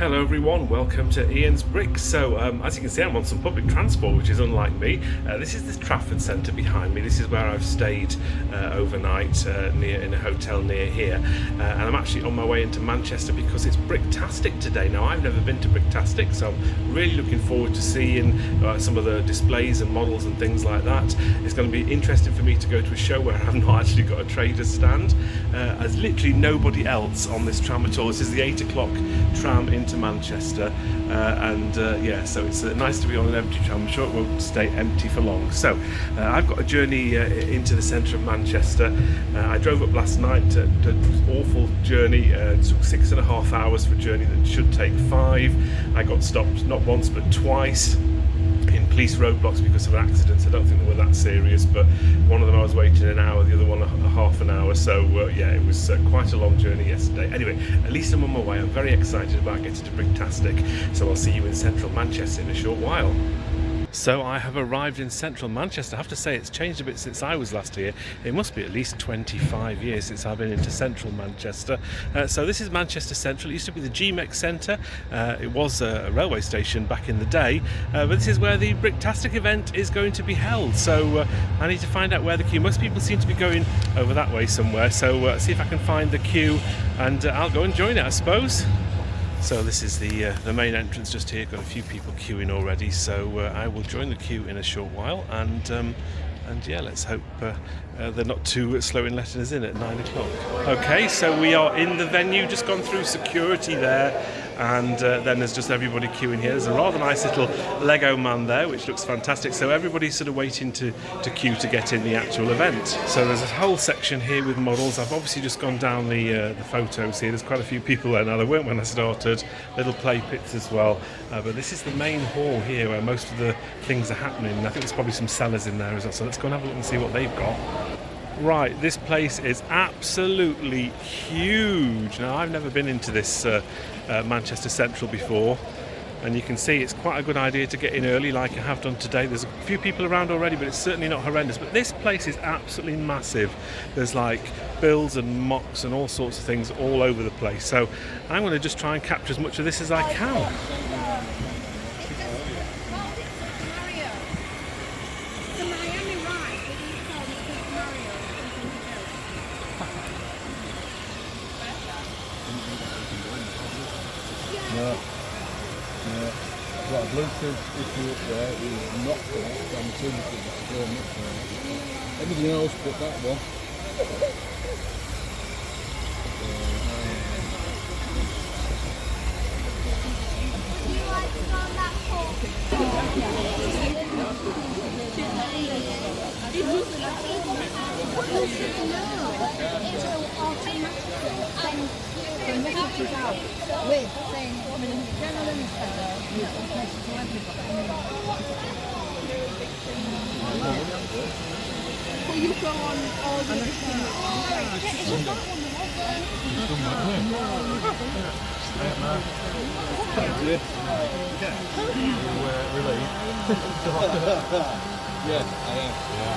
Hello everyone, welcome to Ian's Bricks. So as you can see, I'm on some public transport, which is unlike me. This is the Trafford Centre behind me. This is where I've stayed overnight in a hotel near here, and I'm actually on my way into Manchester because it's Bricktastic today. Now, I've never been to Bricktastic, so I'm really looking forward to seeing some of the displays and models and things like that. It's going to be interesting for me to go to a show where I've not actually got a trader's stand. There's literally nobody else on this tram at all. This is the 8 o'clock tram into Manchester, yeah, so it's nice to be on an empty tram. I'm sure it won't stay empty for long. So I've got a journey into the centre of Manchester. I drove up last night, an awful journey. It took 6.5 hours for a journey that should take 5. I got stopped not once but twice in police roadblocks because of accidents. I don't think they were that serious, but one of them I was waiting an hour, the other one a half an hour. So yeah, it was quite a long journey yesterday. Anyway, at least I'm on my way. I'm very excited about getting to Bricktastic, so I'll see you in central Manchester in a short while. So I have arrived in central Manchester. I have to say it's changed a bit since I was last here. It must be at least 25 years since I've been into central Manchester. So this is Manchester Central. It used to be the GMEX Centre. It was a railway station back in the day, but this is where the Bricktastic event is going to be held. So I need to find out where the queue. Most people seem to be going over that way somewhere. So see if I can find the queue, and I'll go and join it, I suppose. So this is the main entrance just here. Got a few people queuing already, so I will join the queue in a short while, and yeah, let's hope they're not too slow in letting us in at 9 o'clock. Okay, so we are in the venue, just gone through security there, and then there's just everybody queuing here. There's a rather nice little Lego man there, which looks fantastic. So everybody's sort of waiting to queue to get in the actual event. So there's a whole section here with models. I've obviously just gone down the photos here. There's quite a few people there now. There weren't when I started. Little play pits as well. But this is the main hall here where most of the things are happening. I think there's probably some sellers in there as well. So let's go and have a look and see what they've got. Right, this place is absolutely huge. Now, I've never been into this Manchester Central before, and you can see it's quite a good idea to get in early like I have done today. There's a few people around already, but it's certainly not horrendous. But this place is absolutely massive. There's like builds and mocs and all sorts of things all over the place. So I'm going to just try and capture as much of this as I can. No. I've got a Bluetooth issue up there. It is not correct. I'm assuming it's blown up there. Everything else but that one. You go on all the Yes, I am. Yeah,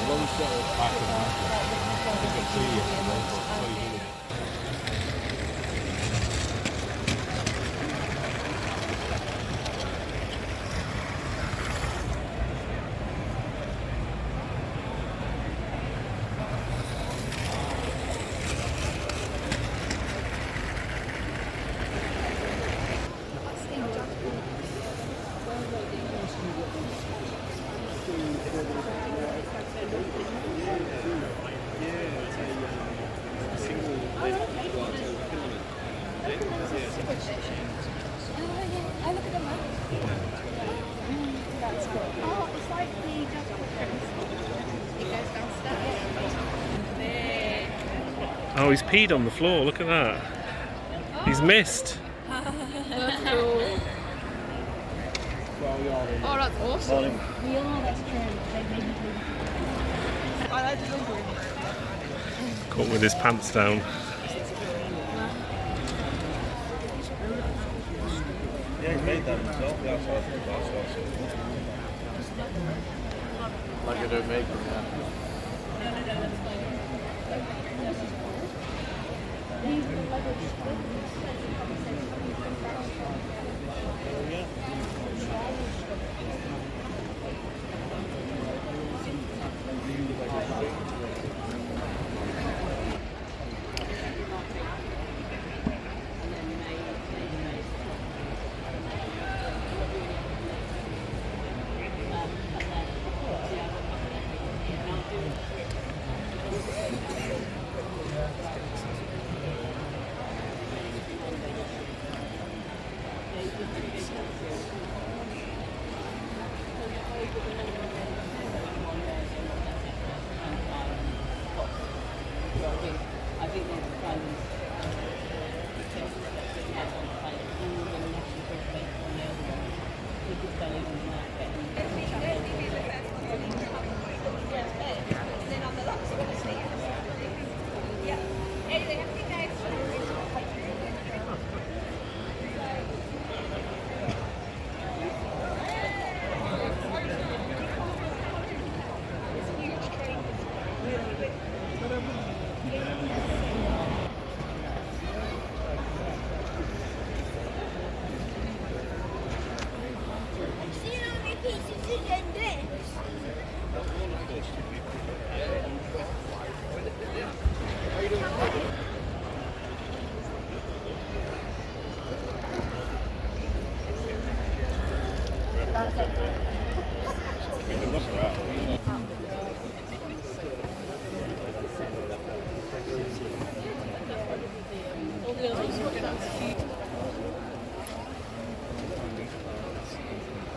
long shot. I think I see you yesterday. I look at the map. That's good. Oh, it's like the it goes downstairs. Oh, he's peed on the floor. Look at that. He's missed. That's cool. Oh, that's awesome. Yeah, that's true. I like to look. Caught with his pants down. Yeah, he made that himself. That's awesome. Like I don't make them, yeah.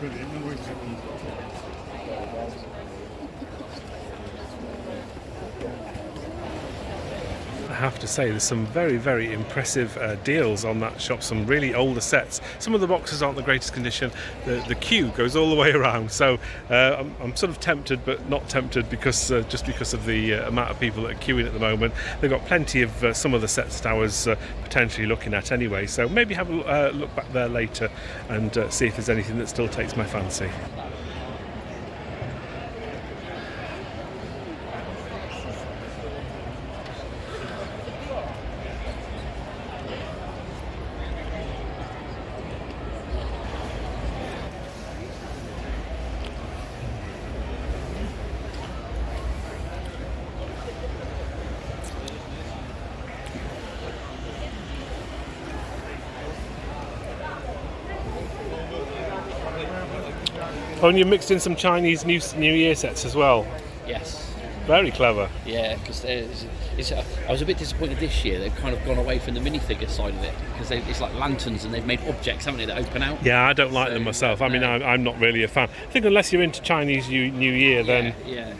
Brilliant. No worries. I have to say there's some very, very impressive deals on that shop, some really older sets. Some of the boxes aren't the greatest condition. The queue goes all the way around, so I'm sort of tempted but not tempted because just because of the amount of people that are queuing at the moment. They've got plenty of some of the sets that I was potentially looking at anyway, so maybe have a look back there later and see if there's anything that still takes my fancy. Oh, and you mixed in some Chinese New Year sets as well. Yes. Very clever. Yeah, because I was a bit disappointed this year. They've kind of gone away from the minifigure side of it because it's like lanterns and they've made objects, haven't they, that open out. Yeah, I don't like them myself. I mean, I'm not really a fan. I think unless you're into Chinese New Year, then yeah.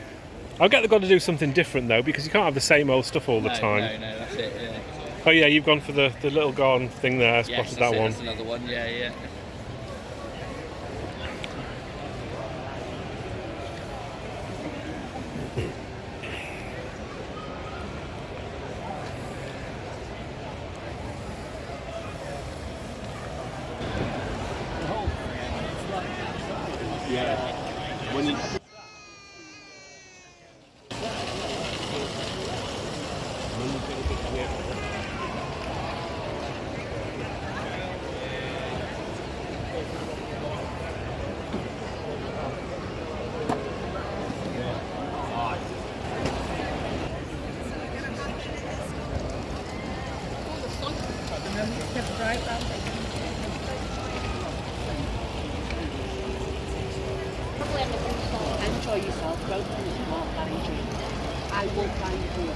I get they've got to do something different though, because you can't have the same old stuff all the time. No, that's it. Yeah. Oh yeah, you've gone for the little gone thing there. I spotted that one. That's another one. Yeah. When you enjoy yourself, go to the smart manager. I will find you.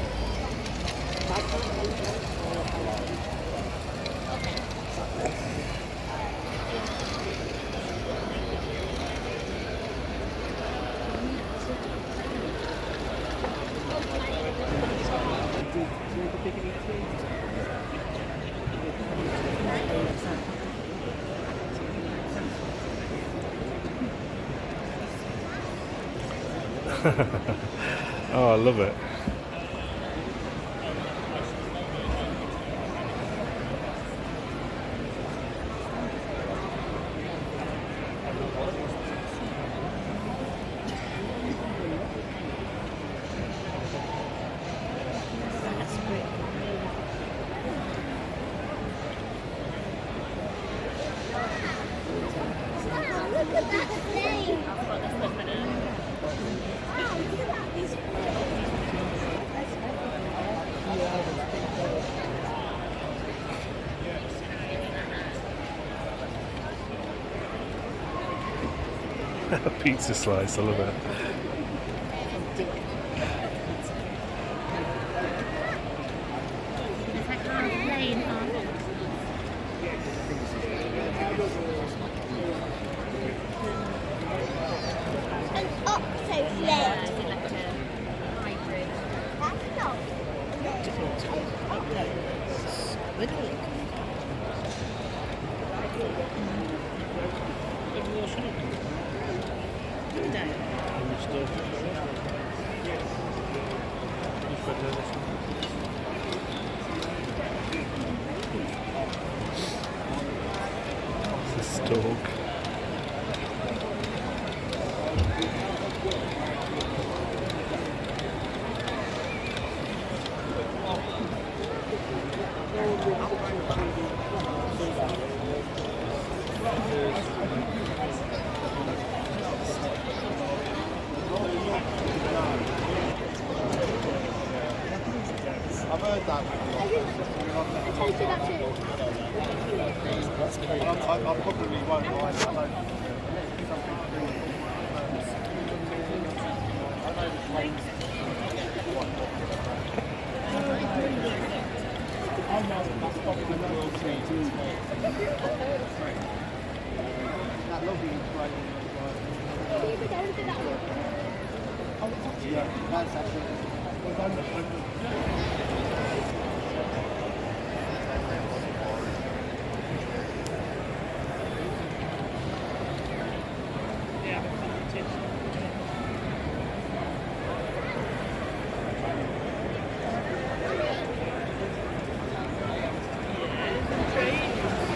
Oh, I love it. pizza slice. I love it. It's like half plain, half. Yeah, is it like a hybrid? It's a stalk. I've heard that. I tasted that too. I probably won't mind.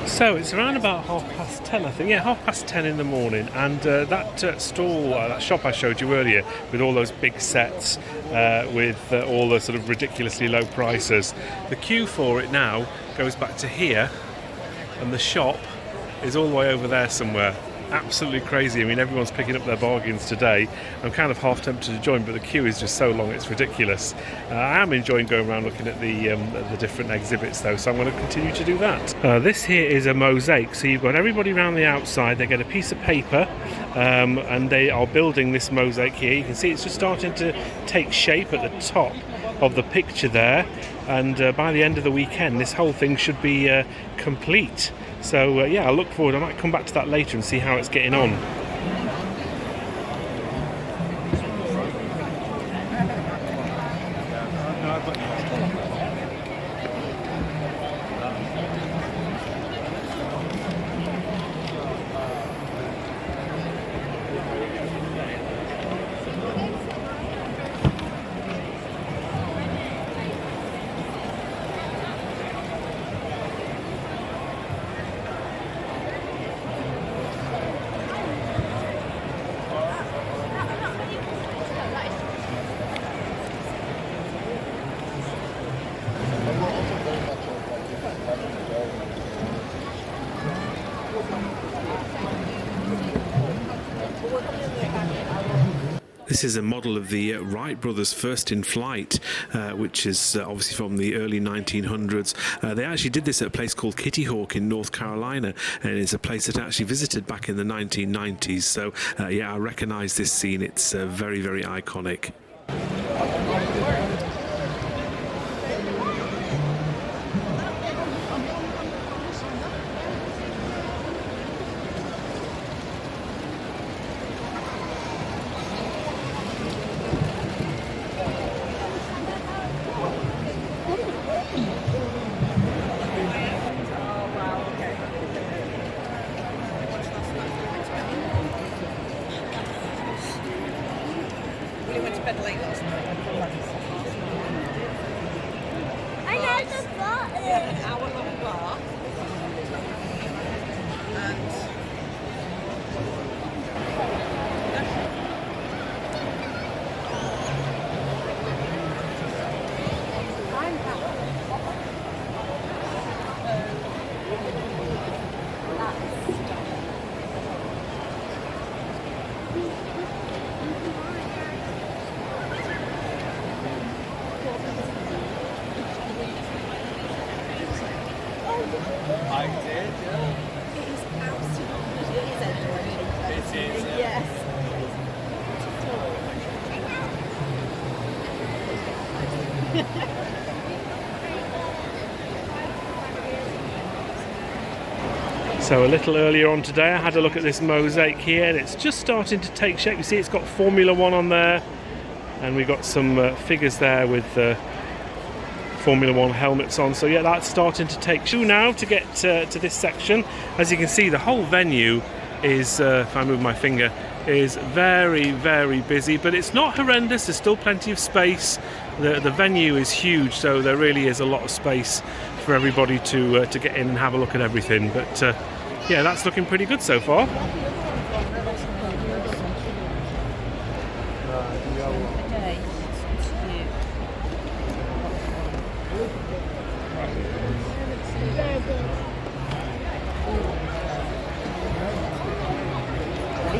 So it's around about 10:30, I think. Yeah, 10:30 in the morning, and that stall, that shop I showed you earlier, with all those big sets, with all the sort of ridiculously low prices. The queue for it now goes back to here, and the shop is all the way over there somewhere. Absolutely crazy. I mean, everyone's picking up their bargains today. I'm kind of half tempted to join, but the queue is just so long, it's ridiculous. I am enjoying going around looking at the different exhibits though, so I'm going to continue to do that. This here is a mosaic, so you've got everybody around the outside. They get a piece of paper, and they are building this mosaic here. You can see it's just starting to take shape at the top of the picture there, and by the end of the weekend this whole thing should be complete. So yeah, I look forward. I might come back to that later and see how it's getting on. This is a model of the Wright brothers' first in flight, which is obviously from the early 1900s. They actually did this at a place called Kitty Hawk in North Carolina, and it's a place that I actually visited back in the 1990s. So yeah, I recognise this scene. It's very, very iconic. I know the button. An hour-long bath. I did, yeah. It is absolutely, it is a dream. It is, yeah. Yes. So a little earlier on today I had a look at this mosaic here, and it's just starting to take shape. You see it's got Formula 1 on there, and we've got some figures there with Formula 1 helmets on. So yeah, that's starting to take shape now to get to this section. As you can see, the whole venue is, if I move my finger, is very, very busy, but it's not horrendous. There's still plenty of space. The venue is huge, so there really is a lot of space for everybody to get in and have a look at everything. But yeah, that's looking pretty good so far.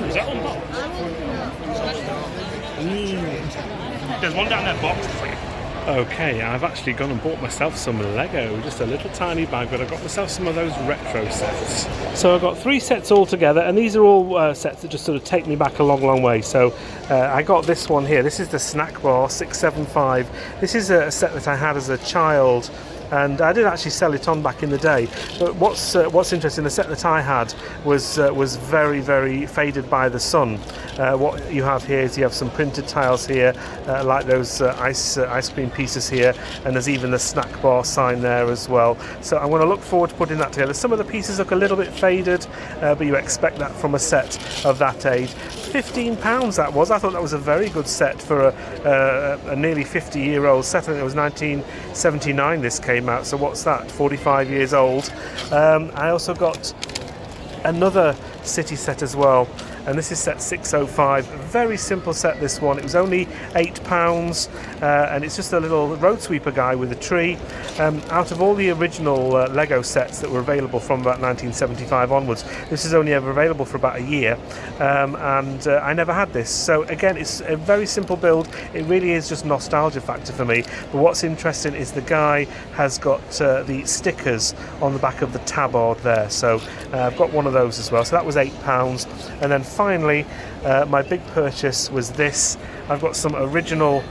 Is that one box? There's one down there box. Okay, I've actually gone and bought myself some Lego, just a little tiny bag, but I got myself some of those retro sets. So I've got 3 sets all together, and these are all sets that just sort of take me back a long, long way. So I got this one here. This is the Snack Bar 675. This is a set that I had as a child, and I did actually sell it on back in the day. But what's interesting, the set that I had was very, very faded by the sun. What you have here is you have some printed tiles here, like those ice cream pieces here, and there's even the Snack Bar sign there as well. So I'm going to look forward to putting that together. Some of the pieces look a little bit faded, but you expect that from a set of that age. £15 that was. I thought that was a very good set for a nearly 50-year-old set. I think it was 1979 this came out, so what's that, 45 years old. I also got another city set as well, and this is set 605. Very simple set, this one. It was only £8, and it's just a little road sweeper guy with a tree. Out of all the original Lego sets that were available from about 1975 onwards, this is only ever available for about a year, and I never had this. So again, it's a very simple build. It really is just nostalgia factor for me. But what's interesting is the guy has got the stickers on the back of the tabard there. So I've got one of those as well. So that was £8, and then finally my big purchase was this. I've got some original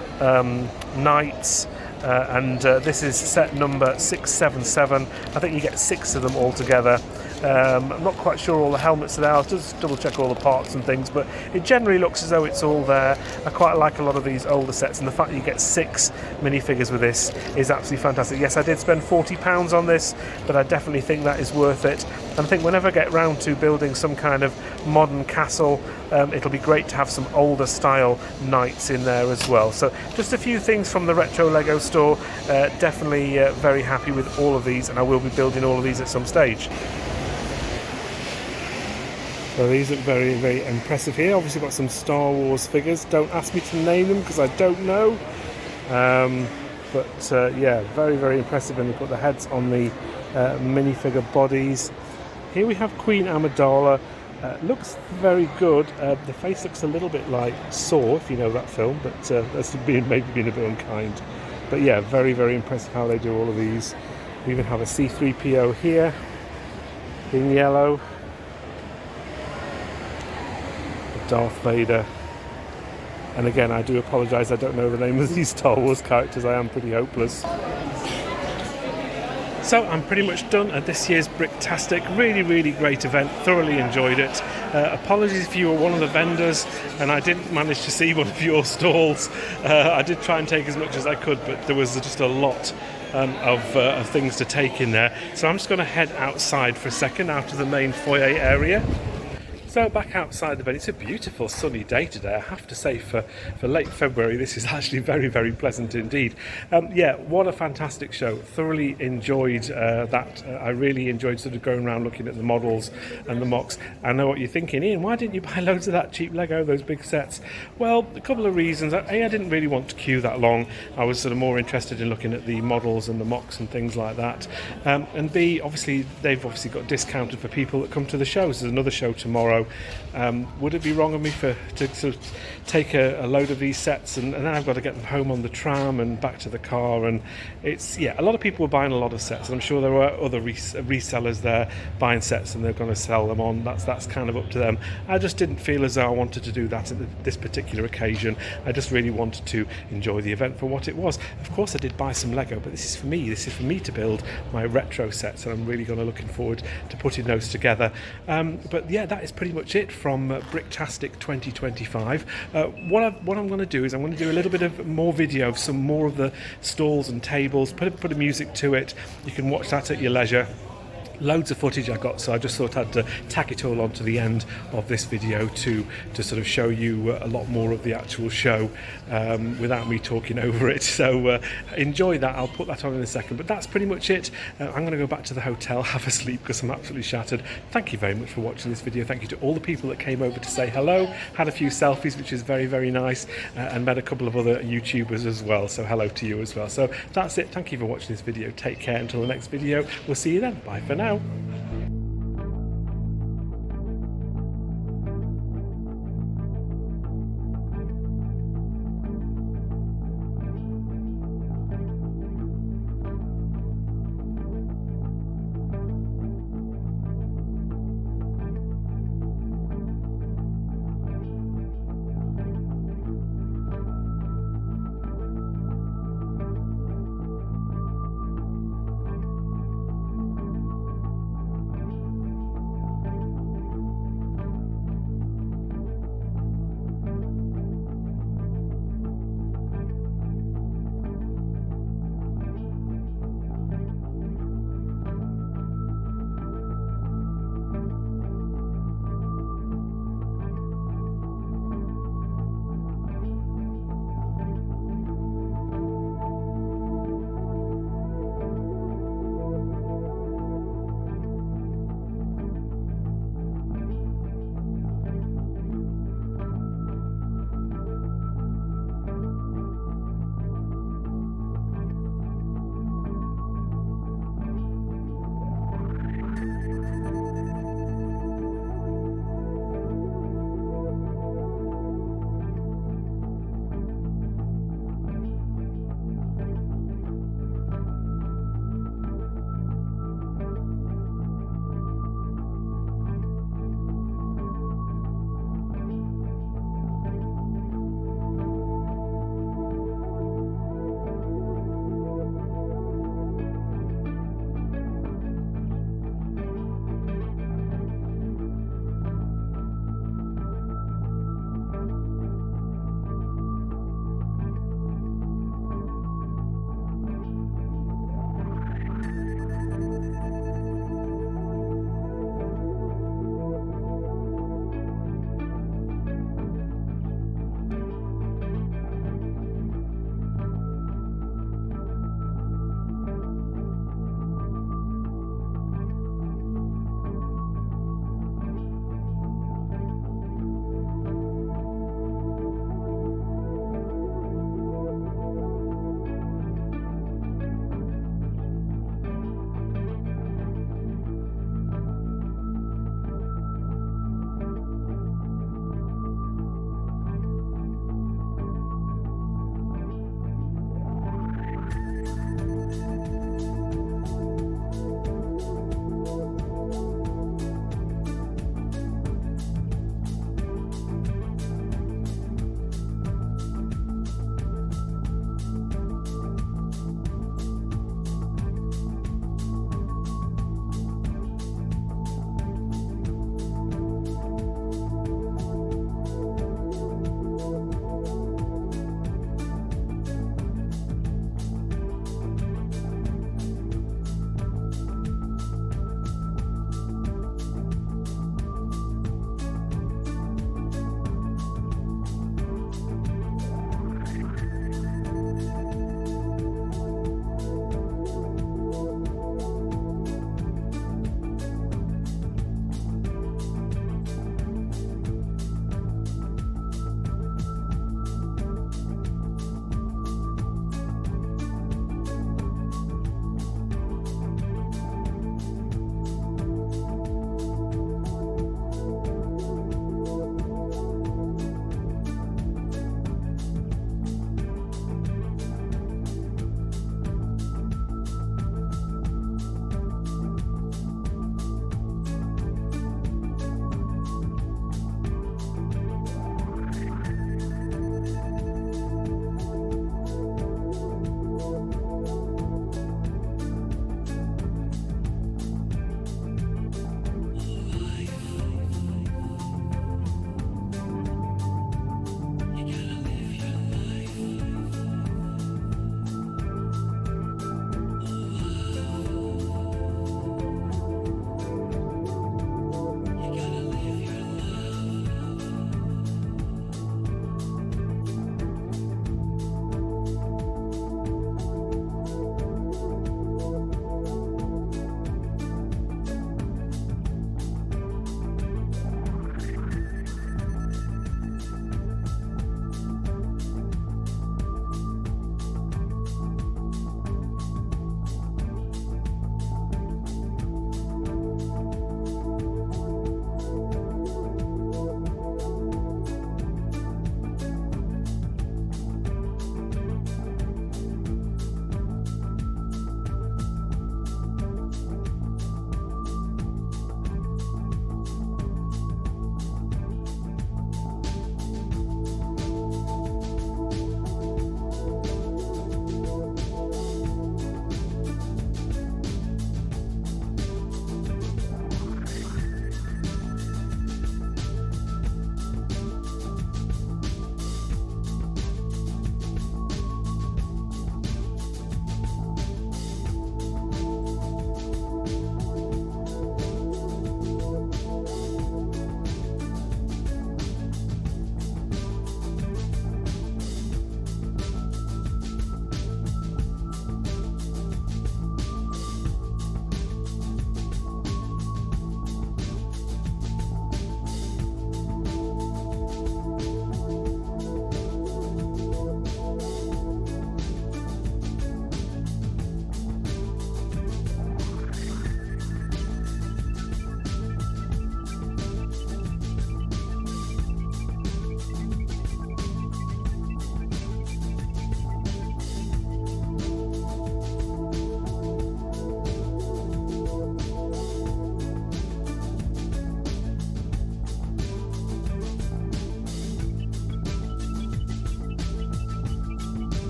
knights, and this is set number 677. I think you get 6 of them all together. I'm not quite sure all the helmets are there. I'll just double check all the parts and things, but it generally looks as though it's all there. I quite like a lot of these older sets, and the fact that you get 6 minifigures with this is absolutely fantastic. Yes, I did spend £40 on this, but I definitely think that is worth it. And I think whenever I get round to building some kind of modern castle, it'll be great to have some older style knights in there as well. So just a few things from the Retro Lego store. Definitely very happy with all of these, and I will be building all of these at some stage. So these look very, very impressive here. Obviously got some Star Wars figures. Don't ask me to name them because I don't know. Yeah, very, very impressive. And they put the heads on the minifigure bodies. Here we have Queen Amidala. Looks very good. The face looks a little bit like Saw, if you know that film, but that's maybe being a bit unkind. But yeah, very, very impressive how they do all of these. We even have a C-3PO here in yellow. Darth Vader, and again I do apologise, I don't know the name of these Star Wars characters. I am pretty hopeless. So I'm pretty much done at this year's Bricktastic. Really, really great event, thoroughly enjoyed it. Apologies if you were one of the vendors and I didn't manage to see one of your stalls. I did try and take as much as I could, but there was just a lot of things to take in there. So I'm just going to head outside for a second, out of the main foyer area. So back outside the venue, it's a beautiful sunny day today. I have to say for late February, this is actually very, very pleasant indeed. Yeah, what a fantastic show. Thoroughly enjoyed that. I really enjoyed sort of going around looking at the models and the mocs. I know what you're thinking, Ian, why didn't you buy loads of that cheap Lego, those big sets? Well, a couple of reasons. A, I didn't really want to queue that long. I was sort of more interested in looking at the models and the mocs and things like that. And B, obviously, they've obviously got discounted for people that come to the shows. There's another show tomorrow. tomorrow. Would it be wrong of me to sort of take a load of these sets and then I've got to get them home on the tram and back to the car? And it's, yeah, a lot of people were buying a lot of sets, and I'm sure there were other resellers there buying sets and they're going to sell them on. That's kind of up to them. I just didn't feel as though I wanted to do that at this particular occasion. I just really wanted to enjoy the event for what it was. Of course I did buy some Lego, but this is for me to build my retro sets, and I'm really looking forward to putting those together. But yeah, that is pretty much it from Bricktastic 2025. What I'm going to do is I'm going to do a little bit of more video of some more of the stalls and tables, put a music to it. You can watch that at your leisure. Loads of footage I got, so I just thought I'd tack it all onto the end of this video to sort of show you a lot more of the actual show without me talking over it. So enjoy that. I'll put that on in a second, but that's pretty much it. I'm going to go back to the hotel, have a sleep because I'm absolutely shattered. Thank you very much for watching this video. Thank you to all the people that came over to say hello, had a few selfies, which is very, very nice, and met a couple of other YouTubers as well, so hello to you as well. So that's it. Thank you for watching this video. Take care until the next video. We'll see you then. Bye for now.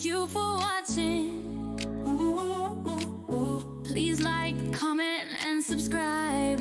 Thank you for watching. Please like, comment, and subscribe.